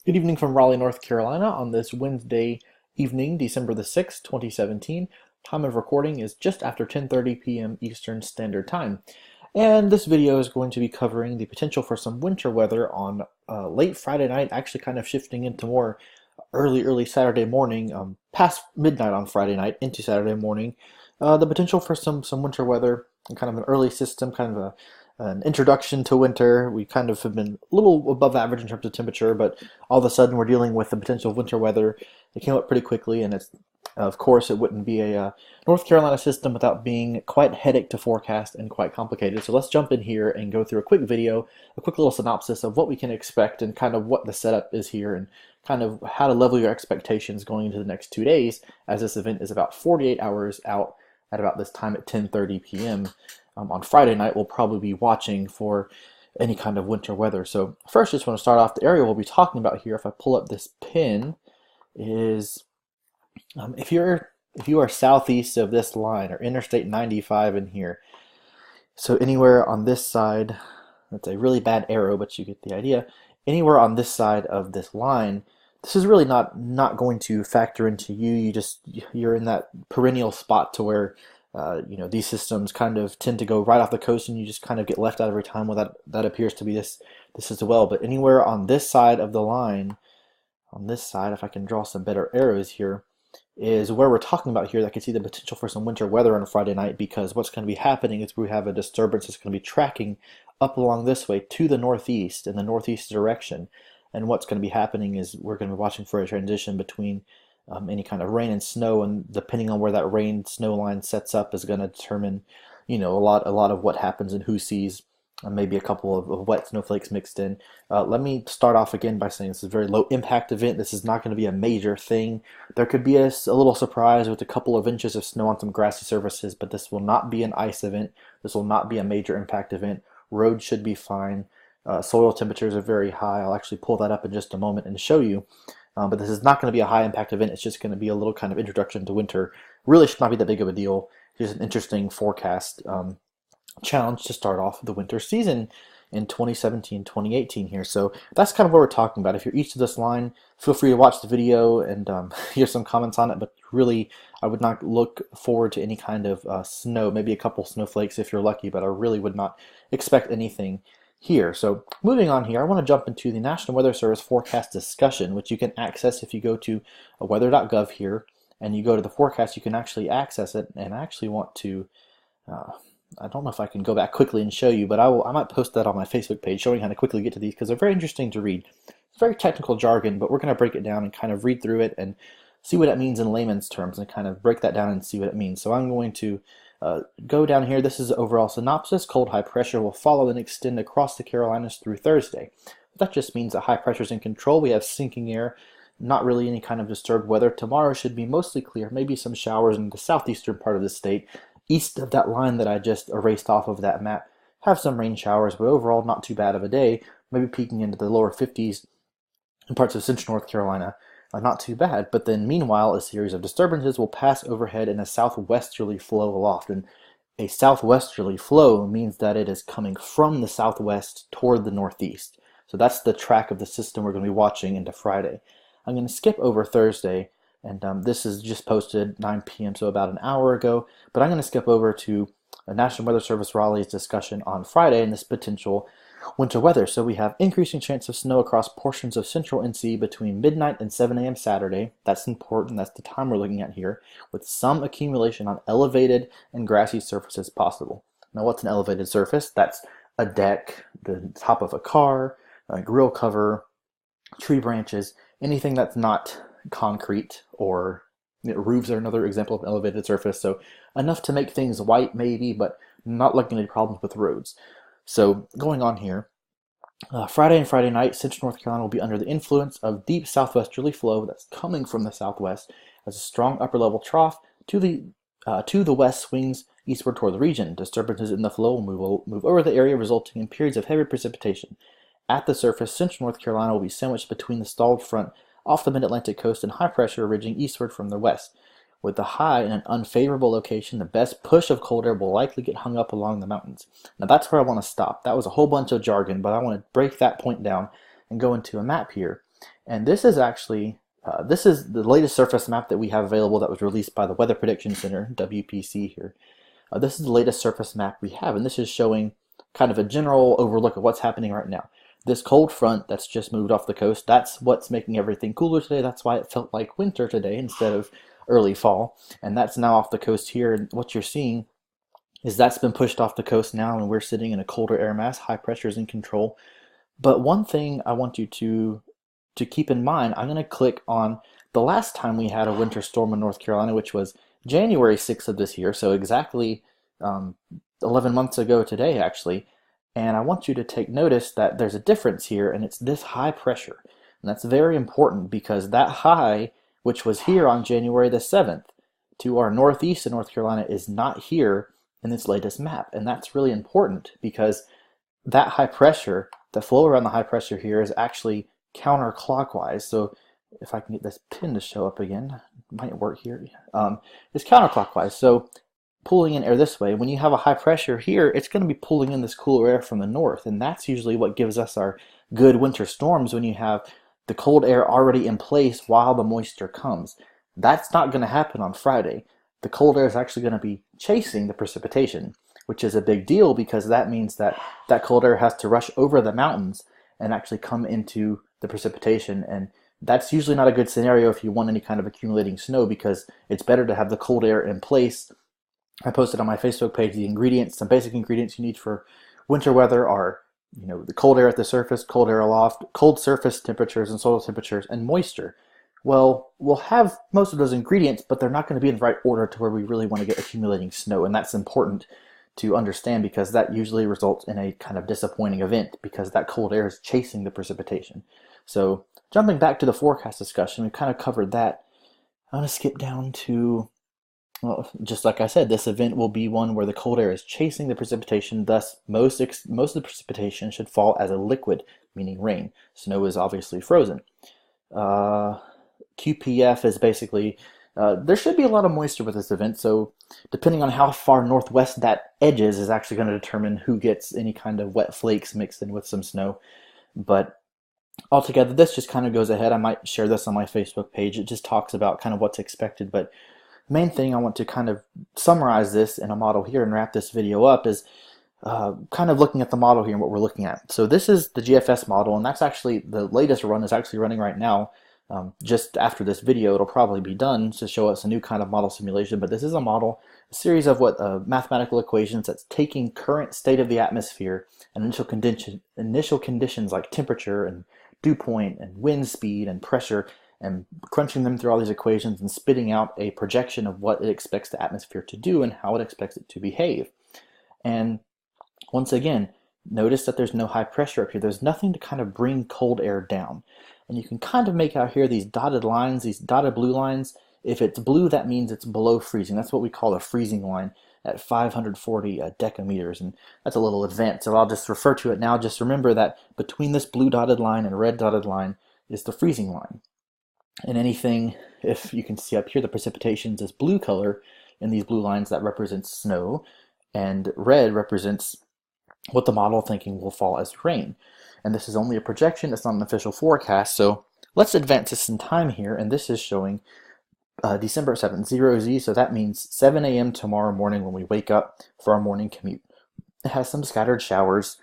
Good evening from Raleigh, North Carolina on this Wednesday evening, December the 6th, 2017. Time of recording is just after 10:30 p.m. Eastern Standard Time. And this video is going to be covering the potential for some winter weather on late Friday night, actually kind of shifting into more early Saturday morning, past midnight on Friday night into Saturday morning. The potential for some winter weather and kind of an early system, kind of an introduction to winter. We kind of have been a little above average in terms of temperature, but all of a sudden we're dealing with the potential of winter weather. It came up pretty quickly, and it's of course it wouldn't be a North Carolina system without being quite headache to forecast and quite complicated. So let's jump in here and go through a quick video, a quick little synopsis of what we can expect and kind of what the setup is here and kind of how to level your expectations going into the next 2 days, as this event is about 48 hours out at about this time at 10:30 p.m. On Friday night. We'll probably be watching for any kind of winter weather. So first, just want to start off the area we'll be talking about here. If I pull up this pin, is if you are southeast of this line or Interstate 95 in here, so anywhere on this side, that's a really bad arrow, but you get the idea. Anywhere on this side of this line, this is really not going to factor into you. You're in that perennial spot to where these systems kind of tend to go right off the coast, and you just kind of get left out every time. Well, that appears to be this as well. But anywhere on this side of the line, on this side, if I can draw some better arrows here, is where we're talking about here. I can see the potential for some winter weather on Friday night, because what's going to be happening is we have a disturbance that's going to be tracking up along this way to the northeast, in the northeast direction. And what's going to be happening is we're going to be watching for a transition between any kind of rain and snow, and depending on where that rain snow line sets up is going to determine, a lot of what happens and who sees, maybe a couple of wet snowflakes mixed in. Let me start off again by saying this is a very low impact event. This is not going to be a major thing. There could be a little surprise with a couple of inches of snow on some grassy surfaces, but this will not be an ice event. This will not be a major impact event. Roads should be fine. Soil temperatures are very high. I'll actually pull that up in just a moment and show you. But this is not going to be a high impact event. It's just going to be a little kind of introduction to winter. Really should not be that big of a deal. Just an interesting forecast challenge to start off the winter season in 2017-2018 here. So that's kind of what we're talking about. If you're east of this line, feel free to watch the video and hear some comments on it. But really, I would not look forward to any kind of snow, maybe a couple snowflakes if you're lucky, but I really would not expect anything here. So moving on here, I want to jump into the National Weather Service forecast discussion, which you can access if you go to weather.gov here and you go to the forecast. You can actually access it, and I actually want to I don't know if I can go back quickly and show you, but I might post that on my Facebook page showing how to quickly get to these, because they're very interesting to read. It's very technical jargon, but we're going to break it down and kind of read through it and see what it means in layman's terms and kind of break that down and see what it means. So I'm going to go down here. This is the overall synopsis. Cold high pressure will follow and extend across the Carolinas through Thursday. That just means that high pressure is in control. We have sinking air, not really any kind of disturbed weather. Tomorrow should be mostly clear, maybe some showers in the southeastern part of the state. East of that line that I just erased off of that map, have some rain showers, but overall not too bad of a day, maybe peaking into the lower 50s in parts of central North Carolina. Not too bad, but then meanwhile a series of disturbances will pass overhead in a southwesterly flow aloft. And a southwesterly flow means that it is coming from the southwest toward the northeast. So that's the track of the system we're going to be watching into Friday. I'm going to skip over Thursday, and this is just posted 9 p.m., so about an hour ago, but I'm going to skip over to the National Weather Service Raleigh's discussion on Friday and this potential winter weather. So we have increasing chance of snow across portions of central NC between midnight and 7 a.m. Saturday. That's important. That's the time we're looking at here, with some accumulation on elevated and grassy surfaces possible. Now, what's an elevated surface? That's a deck, the top of a car, a grill cover, tree branches, anything that's not concrete, or roofs are another example of an elevated surface. So enough to make things white maybe, but not looking at any problems with roads. So going on here, Friday and Friday night, central North Carolina will be under the influence of deep southwesterly flow that's coming from the southwest as a strong upper level trough to the west swings eastward toward the region. Disturbances in the flow will move over the area, resulting in periods of heavy precipitation. At the surface, central North Carolina will be sandwiched between the stalled front off the mid-Atlantic coast and high pressure ridging eastward from the west. With the high in an unfavorable location, the best push of cold air will likely get hung up along the mountains. Now that's where I want to stop. That was a whole bunch of jargon, but I want to break that point down and go into a map here And this is actually this is the latest surface map that we have available that was released by the Weather Prediction Center, WPC here. This is the latest surface map we have, and this is showing kind of a general overlook of what's happening right now. This cold front that's just moved off the coast, that's what's making everything cooler today. That's why it felt like winter today instead of early fall. And that's now off the coast here. And what you're seeing is that's been pushed off the coast now, and we're sitting in a colder air mass. High pressure is in control. But one thing I want you to keep in mind, I'm going to click on the last time we had a winter storm in North Carolina, which was January 6th of this year, so exactly 11 months ago today, actually. And I want you to take notice that there's a difference here, and it's this high pressure. And that's very important because that high, which was here on January the 7th, to our northeast in North Carolina, is not here in this latest map. And that's really important because that high pressure, the flow around the high pressure here is actually counterclockwise. So if I can get this pin to show up again, it might work here. It's counterclockwise. So pulling in air this way, when you have a high pressure here, it's going to be pulling in this cooler air from the north. And that's usually what gives us our good winter storms, when you have the cold air already in place while the moisture comes. That's not going to happen on Friday. The cold air is actually going to be chasing the precipitation, which is a big deal because that means that that cold air has to rush over the mountains and actually come into the precipitation. And that's usually not a good scenario if you want any kind of accumulating snow, because it's better to have the cold air in place. I posted on my Facebook page the ingredients, some basic ingredients you need for winter weather are, the cold air at the surface, cold air aloft, cold surface temperatures and soil temperatures, and moisture. Well, we'll have most of those ingredients, but they're not going to be in the right order to where we really want to get accumulating snow. And that's important to understand because that usually results in a kind of disappointing event because that cold air is chasing the precipitation. So jumping back to the forecast discussion, we kind of covered that. I'm going to skip down to, well, just like I said, this event will be one where the cold air is chasing the precipitation. Thus, most of the precipitation should fall as a liquid, meaning rain. Snow is obviously frozen. QPF is basically, there should be a lot of moisture with this event, so depending on how far northwest that edges is actually going to determine who gets any kind of wet flakes mixed in with some snow. But altogether, this just kind of goes ahead. I might share this on my Facebook page. It just talks about kind of what's expected, but the main thing I want to kind of summarize this in a model here and wrap this video up is kind of looking at the model here and what we're looking at. So this is the GFS model, and that's actually the latest run is actually running right now. Just after this video, it'll probably be done to show us a new kind of model simulation. But this is a model, a series of mathematical equations that's taking current state of the atmosphere and initial conditions like temperature and dew point and wind speed and pressure, and crunching them through all these equations and spitting out a projection of what it expects the atmosphere to do and how it expects it to behave. And once again, notice that there's no high pressure up here. There's nothing to kind of bring cold air down. And you can kind of make out here these dotted lines, these dotted blue lines. If it's blue, that means it's below freezing. That's what we call a freezing line at 540 decameters. And that's a little advanced, so I'll just refer to it now. Just remember that between this blue dotted line and red dotted line is the freezing line. And anything, if you can see up here, the precipitation is this blue color in these blue lines that represents snow, and red represents what the model thinking will fall as rain. And this is only a projection, it's not an official forecast. So let's advance this in time here, and this is showing December 7th, 0Z, so that means 7 a.m. tomorrow morning when we wake up for our morning commute. It has some scattered showers,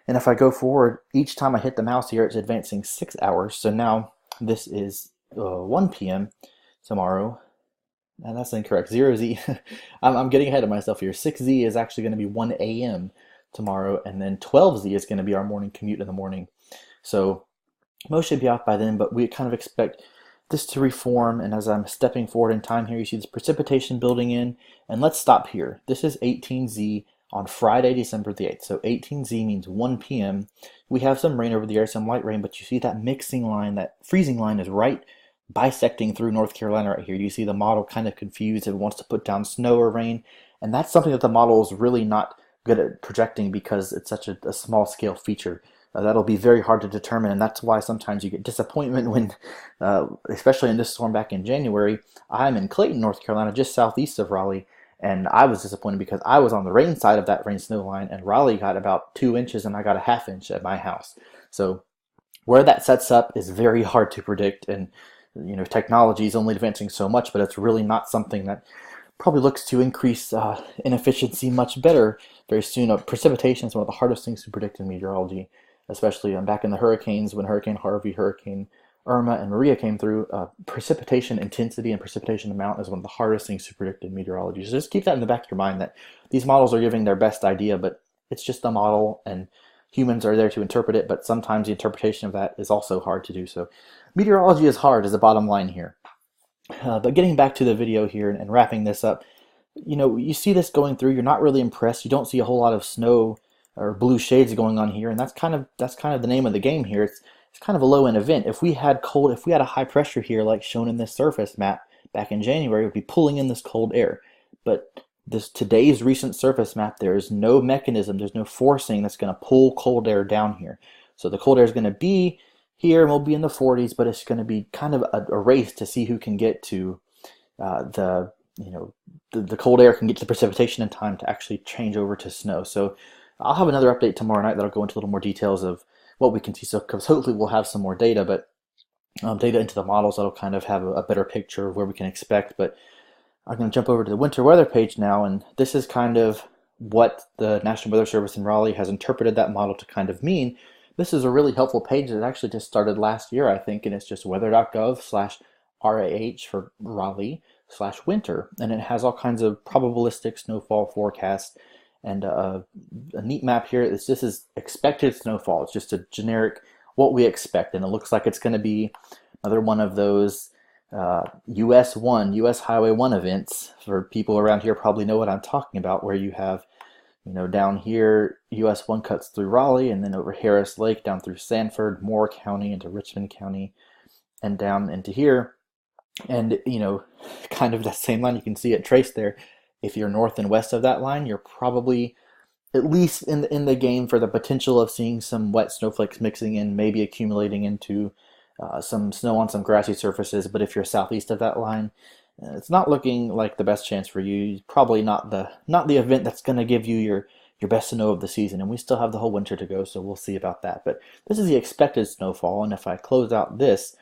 and if I go forward, each time I hit the mouse here, it's advancing 6 hours. So now this is 1 p.m. tomorrow, and that's incorrect, 0Z. I'm getting ahead of myself here. 6Z is actually going to be 1 a.m. tomorrow, and then 12Z is going to be our morning commute in the morning. So most should be off by then, but we kind of expect this to reform. And as I'm stepping forward in time here, you see this precipitation building in, and let's stop here. This is 18Z on Friday, December the 8th. So 18Z means 1 p.m. We have some rain over the air, some light rain, but you see that mixing line, that freezing line is right bisecting through North Carolina right here. You see the model kind of confused. It wants to put down snow or rain, and that's something that the model is really not good at projecting because it's such a small scale feature. That'll be very hard to determine, and that's why sometimes you get disappointment when, especially in this storm back in January, I'm in Clayton, North Carolina, just southeast of Raleigh, and I was disappointed because I was on the rain side of that rain snow line, and Raleigh got about 2 inches and I got a ½ inch at my house. So Where that sets up is very hard to predict, and technology is only advancing so much, but it's really not something that probably looks to increase inefficiency much better very soon. Precipitation is one of the hardest things to predict in meteorology, especially back in the hurricanes when Hurricane Harvey, Hurricane Irma, and Maria came through. Precipitation intensity and precipitation amount is one of the hardest things to predict in meteorology. So just keep that in the back of your mind, that these models are giving their best idea, but it's just a model, and humans are there to interpret it, but sometimes the interpretation of that is also hard to do. So meteorology is hard is the bottom line here. But getting back to the video here and wrapping this up, you see this going through, you're not really impressed. You don't see a whole lot of snow or blue shades going on here, and that's kind of the name of the game here. It's kind of a low-end event. If we had a high pressure here, like shown in this surface map back in January, it would be pulling in this cold air. But today's recent surface map, there is no mechanism, there's no forcing that's going to pull cold air down here. So the cold air is going to be here, and we'll be in the 40s, but it's going to be kind of a race to see who can get to the cold air can get to the precipitation in time to actually change over to snow. So I'll have another update tomorrow night that'll go into a little more details of what we can see. So because hopefully we'll have some more data, but data into the models that'll kind of have a better picture of where we can expect. But I'm going to jump over to the winter weather page now, and this is kind of what the National Weather Service in Raleigh has interpreted that model to kind of mean. This is a really helpful page that actually just started last year, I think, and it's just weather.gov/RAH for Raleigh/winter, and it has all kinds of probabilistic snowfall forecasts and a neat map here. This is expected snowfall. It's just a generic what we expect, and it looks like it's going to be another one of those US Highway 1 events. For people around here probably know what I'm talking about, where you have down here, US 1 cuts through Raleigh, and then over Harris Lake, down through Sanford, Moore County, into Richmond County, and down into here. And, kind of that same line, you can see it traced there. If you're north and west of that line, you're probably at least in the game for the potential of seeing some wet snowflakes mixing in, maybe accumulating into some snow on some grassy surfaces. But if you're southeast of that line, it's not looking like the best chance for you. Probably not the event that's going to give you your best snow of the season, and we still have the whole winter to go, so we'll see about that. But this is the expected snowfall, and if I close out this,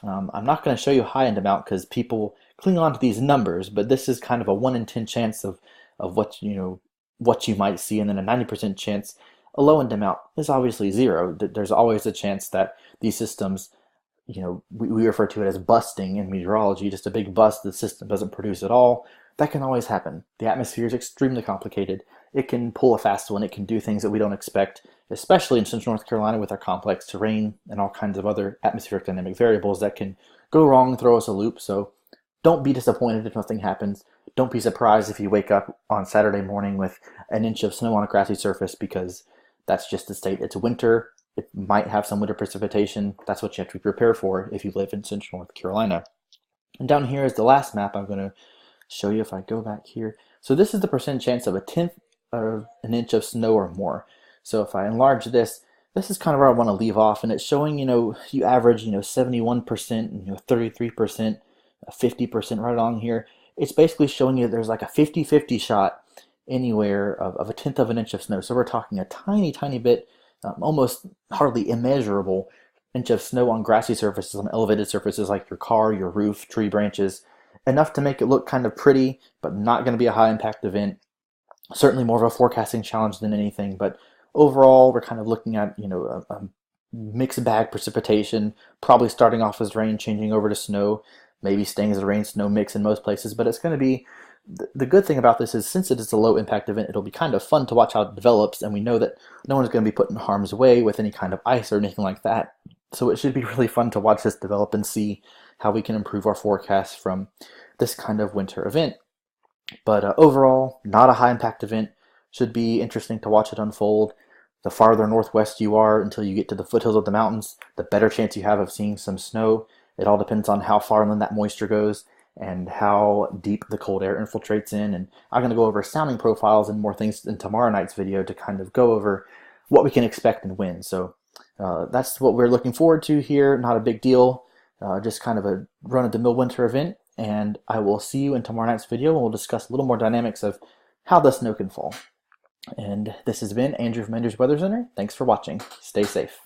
I'm not going to show you high-end amount because people cling on to these numbers, but this is kind of a 1 in 10 chance of what you might see, and then a 90% chance. A low-end amount is obviously 0. There's always a chance that these systems, we refer to it as busting in meteorology, just a big bust, the system doesn't produce at all. That can always happen. The atmosphere is extremely complicated. It can pull a fast one, it can do things that we don't expect, especially in Central North Carolina with our complex terrain and all kinds of other atmospheric dynamic variables that can go wrong and throw us a loop. So don't be disappointed if nothing happens. Don't be surprised if you wake up on Saturday morning with an inch of snow on a grassy surface, because that's just the state. It's winter. It might have some winter precipitation. That's what you have to be prepared for if you live in Central North Carolina. And down here is the last map I'm going to show you if I go back here. So this is the percent chance of a tenth of an inch of snow or more. So if I enlarge this, this is kind of where I want to leave off, and it's showing, you average, 71%, 33%, 50% right along here. It's basically showing you there's like a 50-50 shot anywhere of a tenth of an inch of snow. So we're talking a tiny, tiny bit, almost hardly immeasurable inch of snow on grassy surfaces, on elevated surfaces like your car, your roof, tree branches, enough to make it look kind of pretty, but not going to be a high impact event. Certainly more of a forecasting challenge than anything, but overall we're kind of looking at, a mixed bag precipitation, probably starting off as rain, changing over to snow, maybe staying as a rain-snow mix in most places, but it's going to be, the good thing about this is since it is a low impact event, it'll be kind of fun to watch how it develops, and we know that no one's going to be put in harm's way with any kind of ice or anything like that. So it should be really fun to watch this develop and see how we can improve our forecast from this kind of winter event. But overall, not a high impact event. Should be interesting to watch it unfold. The farther northwest you are until you get to the foothills of the mountains, the better chance you have of seeing some snow. It all depends on how far inland that moisture goes and how deep the cold air infiltrates in. And I'm going to go over sounding profiles and more things in tomorrow night's video to kind of go over what we can expect and when. So that's what we're looking forward to here. Not a big deal, just kind of a run-of-the-mill winter event. And I will see you in tomorrow night's video, and we'll discuss a little more dynamics of how the snow can fall. And this has been Andrew from Andrew's Weather Center. Thanks for watching. Stay safe.